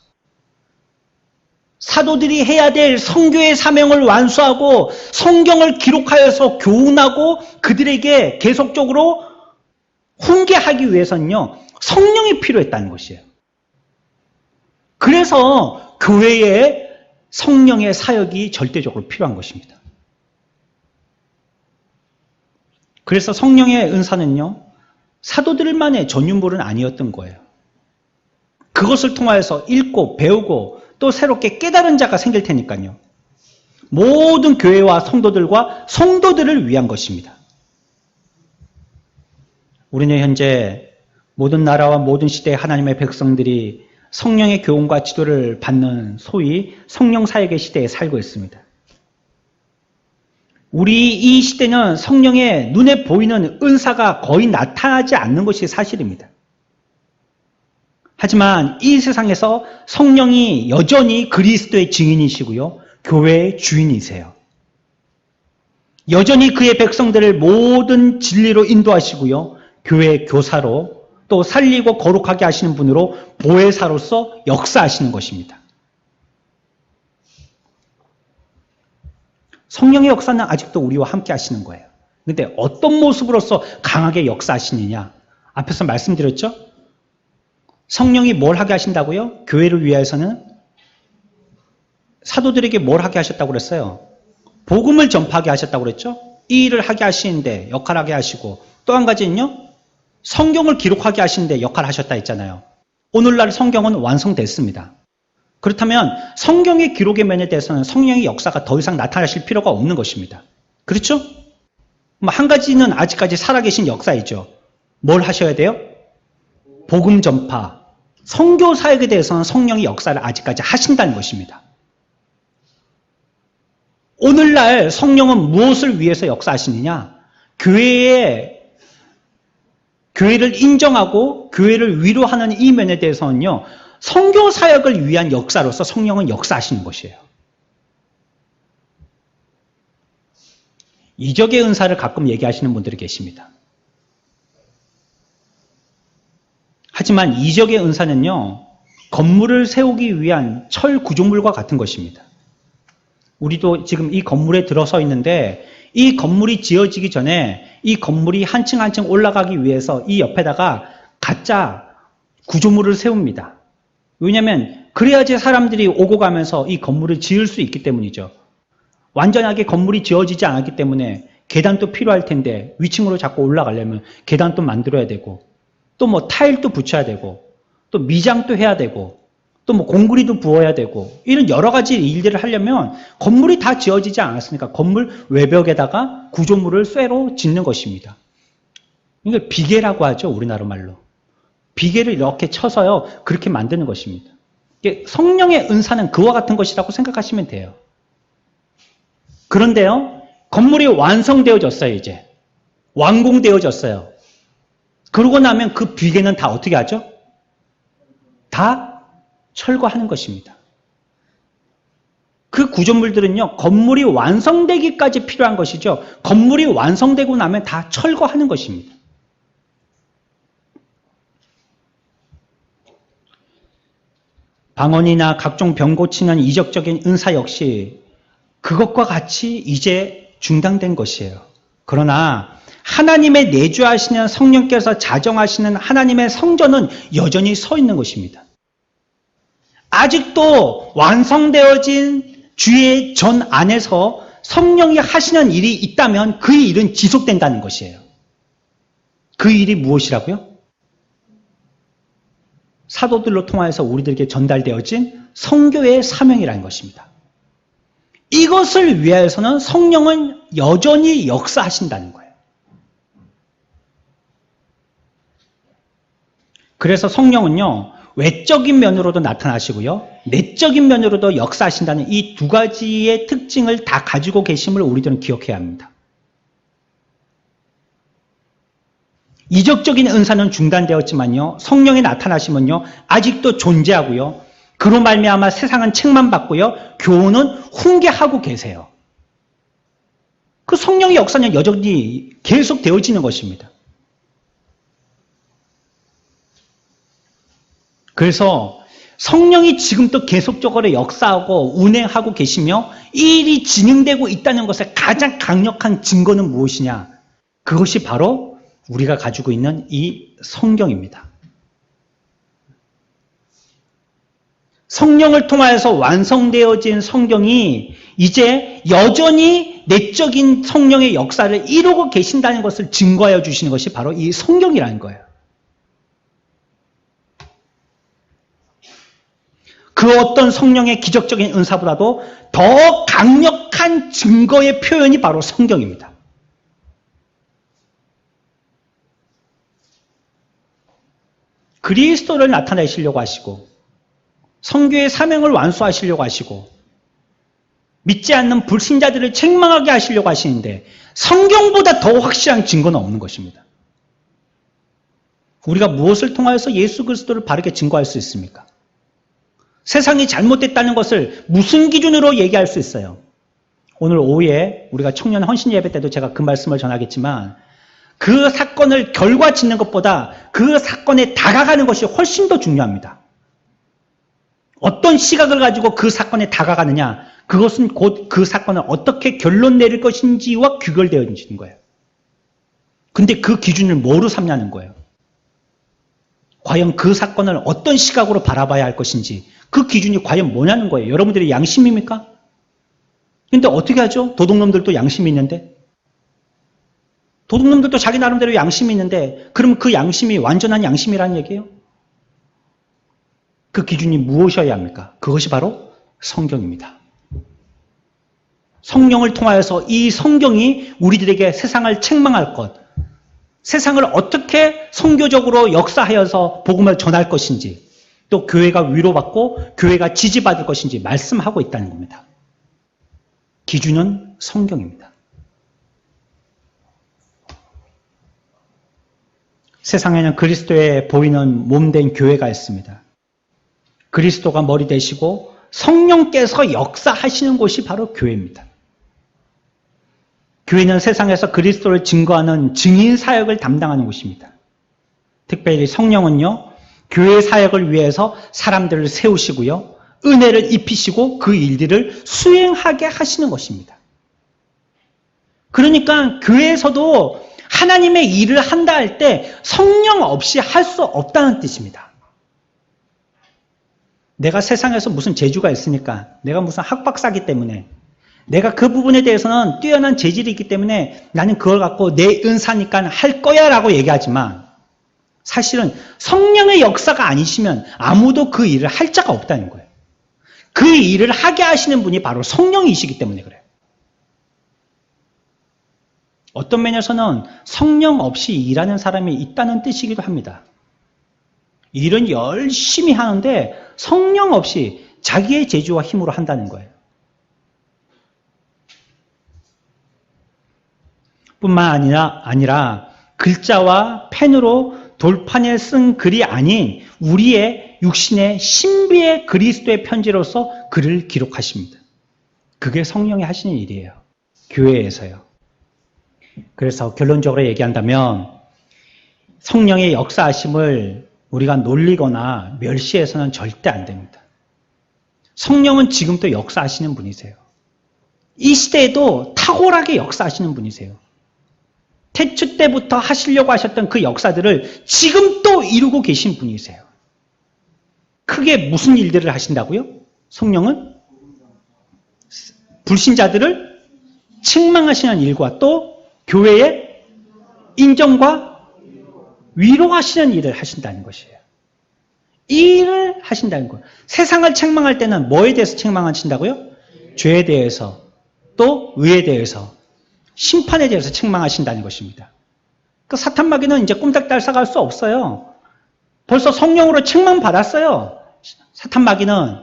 사도들이 해야 될 선교의 사명을 완수하고 성경을 기록하여서 교훈하고 그들에게 계속적으로 훈계하기 위해서는요, 성령이 필요했다는 것이에요. 그래서 교회에 성령의 사역이 절대적으로 필요한 것입니다. 그래서 성령의 은사는요, 사도들만의 전유물은 아니었던 거예요. 그것을 통하여서 읽고 배우고 또 새롭게 깨달은 자가 생길 테니까요. 모든 교회와 성도들과 성도들을 위한 것입니다. 우리는 현재 모든 나라와 모든 시대의 하나님의 백성들이 성령의 교훈과 지도를 받는 소위 성령 사역의 시대에 살고 있습니다. 우리 이 시대는 성령의 눈에 보이는 은사가 거의 나타나지 않는 것이 사실입니다. 하지만 이 세상에서 성령이 여전히 그리스도의 증인이시고요, 교회의 주인이세요. 여전히 그의 백성들을 모든 진리로 인도하시고요, 교회의 교사로 또 살리고 거룩하게 하시는 분으로 보혜사로서 역사하시는 것입니다. 성령의 역사는 아직도 우리와 함께 하시는 거예요. 그런데 어떤 모습으로서 강하게 역사하시느냐? 앞에서 말씀드렸죠? 성령이 뭘 하게 하신다고요? 교회를 위해서는 사도들에게 뭘 하게 하셨다고 그랬어요? 복음을 전파하게 하셨다고 그랬죠? 이 일을 하게 하시는데 역할하게 하시고, 또 한 가지는요, 성경을 기록하게 하시는데 역할을 하셨다 했잖아요. 오늘날 성경은 완성됐습니다. 그렇다면 성경의 기록의 면에 대해서는 성령의 역사가 더 이상 나타나실 필요가 없는 것입니다. 그렇죠? 한 가지는 아직까지 살아계신 역사이죠. 뭘 하셔야 돼요? 복음 전파, 선교 사역에 대해서는 성령의 역사를 아직까지 하신다는 것입니다. 오늘날 성령은 무엇을 위해서 역사하시느냐? 교회를 인정하고 교회를 위로하는 이 면에 대해서는요, 선교 사역을 위한 역사로서 성령은 역사하시는 것이에요. 이적의 은사를 가끔 얘기하시는 분들이 계십니다. 하지만 이적의 은사는요, 건물을 세우기 위한 철 구조물과 같은 것입니다. 우리도 지금 이 건물에 들어서 있는데, 이 건물이 지어지기 전에 이 건물이 한 층 한 층 올라가기 위해서 이 옆에다가 가짜 구조물을 세웁니다. 왜냐하면 그래야지 사람들이 오고 가면서 이 건물을 지을 수 있기 때문이죠. 완전하게 건물이 지어지지 않았기 때문에 계단도 필요할 텐데, 위층으로 자꾸 올라가려면 계단도 만들어야 되고, 또 뭐 타일도 붙여야 되고, 또 미장도 해야 되고, 또 뭐 공구리도 부어야 되고, 이런 여러 가지 일들을 하려면 건물이 다 지어지지 않았으니까 건물 외벽에다가 구조물을 쇠로 짓는 것입니다. 이걸 비계라고 하죠, 우리나라 말로. 비계를 이렇게 쳐서요, 그렇게 만드는 것입니다. 성령의 은사는 그와 같은 것이라고 생각하시면 돼요. 그런데요, 건물이 완성되어졌어요, 이제. 완공되어졌어요. 그러고 나면 그 비계는 다 어떻게 하죠? 다 철거하는 것입니다. 그 구조물들은요, 건물이 완성되기까지 필요한 것이죠. 건물이 완성되고 나면 다 철거하는 것입니다. 방언이나 각종 병 고치는 이적적인 은사 역시 그것과 같이 이제 중단된 것이에요. 그러나 하나님의 내주하시는 성령께서 자정하시는 하나님의 성전은 여전히 서 있는 것입니다. 아직도 완성되어진 주의 전 안에서 성령이 하시는 일이 있다면 그 일은 지속된다는 것이에요. 그 일이 무엇이라고요? 사도들로 통하여서 우리들에게 전달되어진 선교의 사명이라는 것입니다. 이것을 위하여서는 성령은 여전히 역사하신다는 거예요. 그래서 성령은요, 외적인 면으로도 나타나시고요, 내적인 면으로도 역사하신다는 이 두 가지의 특징을 다 가지고 계심을 우리들은 기억해야 합니다. 이적적인 은사는 중단되었지만요, 성령이 나타나시면요, 아직도 존재하고요, 그로 말미암아 세상은 책만 받고요, 교훈은 훈계하고 계세요. 그 성령의 역사는 여전히 계속 되어지는 것입니다. 그래서 성령이 지금도 계속적으로 역사하고 운행하고 계시며 이 일이 진행되고 있다는 것의 가장 강력한 증거는 무엇이냐? 그것이 바로 우리가 가지고 있는 이 성경입니다. 성령을 통하여서 완성되어진 성경이 이제 여전히 내적인 성령의 역사를 이루고 계신다는 것을 증거하여 주시는 것이 바로 이 성경이라는 거예요. 그 어떤 성령의 기적적인 은사보다도 더 강력한 증거의 표현이 바로 성경입니다. 그리스도를 나타내시려고 하시고 선교의 사명을 완수하시려고 하시고 믿지 않는 불신자들을 책망하게 하시려고 하시는데 성경보다 더 확실한 증거는 없는 것입니다. 우리가 무엇을 통하여서 예수 그리스도를 바르게 증거할 수 있습니까? 세상이 잘못됐다는 것을 무슨 기준으로 얘기할 수 있어요? 오늘 오후에 우리가 청년 헌신 예배 때도 제가 그 말씀을 전하겠지만 그 사건을 결과 짓는 것보다 그 사건에 다가가는 것이 훨씬 더 중요합니다. 어떤 시각을 가지고 그 사건에 다가가느냐, 그것은 곧 그 사건을 어떻게 결론 내릴 것인지와 귀결되어지는 거예요. 근데 그 기준을 뭐로 삼냐는 거예요. 과연 그 사건을 어떤 시각으로 바라봐야 할 것인지 그 기준이 과연 뭐냐는 거예요. 여러분들의 양심입니까? 근데 어떻게 하죠? 도둑놈들도 양심이 있는데. 도둑놈들도 자기 나름대로 양심이 있는데 그럼 그 양심이 완전한 양심이라는 얘기예요? 그 기준이 무엇이어야 합니까? 그것이 바로 성경입니다. 성령을 통하여서 이 성경이 우리들에게 세상을 책망할 것, 세상을 어떻게 선교적으로 역사하여서 복음을 전할 것인지, 또 교회가 위로받고 교회가 지지받을 것인지 말씀하고 있다는 겁니다. 기준은 성경입니다. 세상에는 그리스도의 보이는 몸된 교회가 있습니다. 그리스도가 머리 되시고 성령께서 역사하시는 곳이 바로 교회입니다. 교회는 세상에서 그리스도를 증거하는 증인 사역을 담당하는 곳입니다. 특별히 성령은요, 교회 사역을 위해서 사람들을 세우시고요, 은혜를 입히시고 그 일들을 수행하게 하시는 것입니다. 그러니까 교회에서도 하나님의 일을 한다 할 때 성령 없이 할 수 없다는 뜻입니다. 내가 세상에서 무슨 재주가 있으니까, 내가 무슨 학박사기 때문에, 내가 그 부분에 대해서는 뛰어난 재질이 있기 때문에 나는 그걸 갖고 내 은사니까 할 거야 라고 얘기하지만, 사실은 성령의 역사가 아니시면 아무도 그 일을 할 자가 없다는 거예요. 그 일을 하게 하시는 분이 바로 성령이시기 때문에 그래요. 어떤 면에서는 성령 없이 일하는 사람이 있다는 뜻이기도 합니다. 일은 열심히 하는데 성령 없이 자기의 재주와 힘으로 한다는 거예요. 뿐만 아니라 글자와 펜으로 돌판에 쓴 글이 아닌 우리의 육신의 신비의 그리스도의 편지로서 글을 기록하십니다. 그게 성령이 하시는 일이에요. 교회에서요. 그래서 결론적으로 얘기한다면 성령의 역사하심을 우리가 놀리거나 멸시해서는 절대 안 됩니다. 성령은 지금도 역사하시는 분이세요. 이 시대에도 탁월하게 역사하시는 분이세요. 태초 때부터 하시려고 하셨던 그 역사들을 지금 또 이루고 계신 분이세요. 크게 무슨 일들을 하신다고요? 성령은 불신자들을 책망하시는 일과 또 교회의 인정과 위로하시는 일을 하신다는 것이에요. 이 일을 하신다는 거예요. 세상을 책망할 때는 뭐에 대해서 책망하신다고요? 죄에 대해서, 또 의에 대해서, 심판에 대해서 책망하신다는 것입니다. 그 사탄마귀는 이제 꼼짝달싹할 수 없어요. 벌써 성령으로 책망받았어요. 사탄마귀는.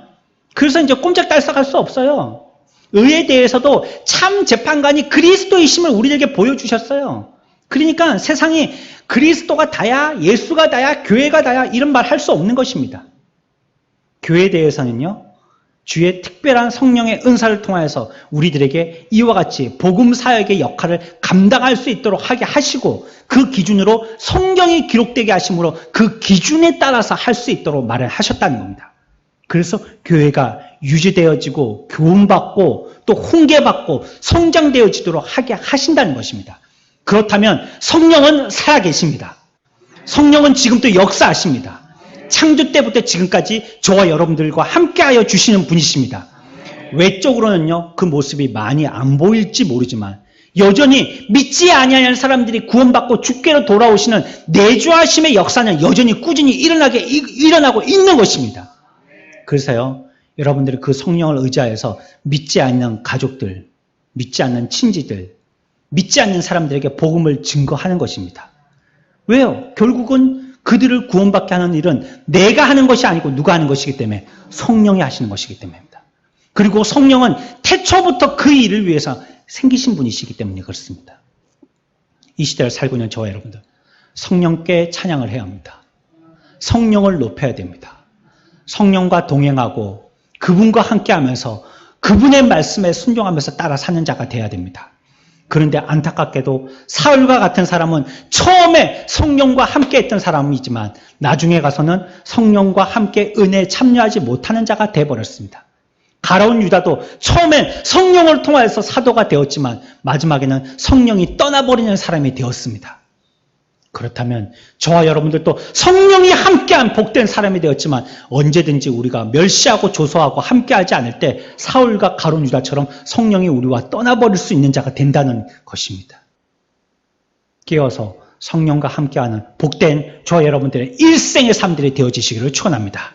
그래서 이제 꼼짝달싹할 수 없어요. 의에 대해서도 참 재판관이 그리스도이심을 우리에게 보여주셨어요. 그러니까 세상이 그리스도가 다야, 예수가 다야, 교회가 다야 이런 말 할 수 없는 것입니다. 교회에 대해서는요, 주의 특별한 성령의 은사를 통하여서 우리들에게 이와 같이 복음 사역의 역할을 감당할 수 있도록 하게 하시고 그 기준으로 성경이 기록되게 하심으로 그 기준에 따라서 할 수 있도록 말을 하셨다는 겁니다. 그래서 교회가 유지되어지고 교훈받고 또 훈계받고 성장되어지도록 하게 하신다는 것입니다. 그렇다면 성령은 살아계십니다. 성령은 지금도 역사하십니다. 창조 때부터 지금까지 저와 여러분들과 함께하여 주시는 분이십니다. 외적으로는요, 그 모습이 많이 안 보일지 모르지만 여전히 믿지 아니하는 사람들이 구원받고 주께로 돌아오시는 내주하심의 역사는 여전히 꾸준히 일어나고 있는 것입니다. 그래서요, 여러분들이 그 성령을 의지하여서 믿지 않는 가족들, 믿지 않는 친지들, 믿지 않는 사람들에게 복음을 증거하는 것입니다. 왜요? 결국은 그들을 구원받게 하는 일은 내가 하는 것이 아니고 누가 하는 것이기 때문에 성령이 하시는 것이기 때문입니다. 그리고 성령은 태초부터 그 일을 위해서 생기신 분이시기 때문에 그렇습니다. 이 시대를 살고 있는 저와 여러분들, 성령께 찬양을 해야 합니다. 성령을 높여야 됩니다. 성령과 동행하고 그분과 함께하면서 그분의 말씀에 순종하면서 따라 사는 자가 되어야 됩니다. 그런데 안타깝게도 사울과 같은 사람은 처음에 성령과 함께 했던 사람이지만 나중에 가서는 성령과 함께 은혜에 참여하지 못하는 자가 되어버렸습니다. 가룟 유다도 처음엔 성령을 통하여서 사도가 되었지만 마지막에는 성령이 떠나버리는 사람이 되었습니다. 그렇다면 저와 여러분들도 성령이 함께한 복된 사람이 되었지만 언제든지 우리가 멸시하고 조소하고 함께하지 않을 때 사울과 가룟 유다처럼 성령이 우리와 떠나버릴 수 있는 자가 된다는 것입니다. 깨어서 성령과 함께하는 복된 저와 여러분들의 일생의 삶들이 되어지시기를 축원합니다.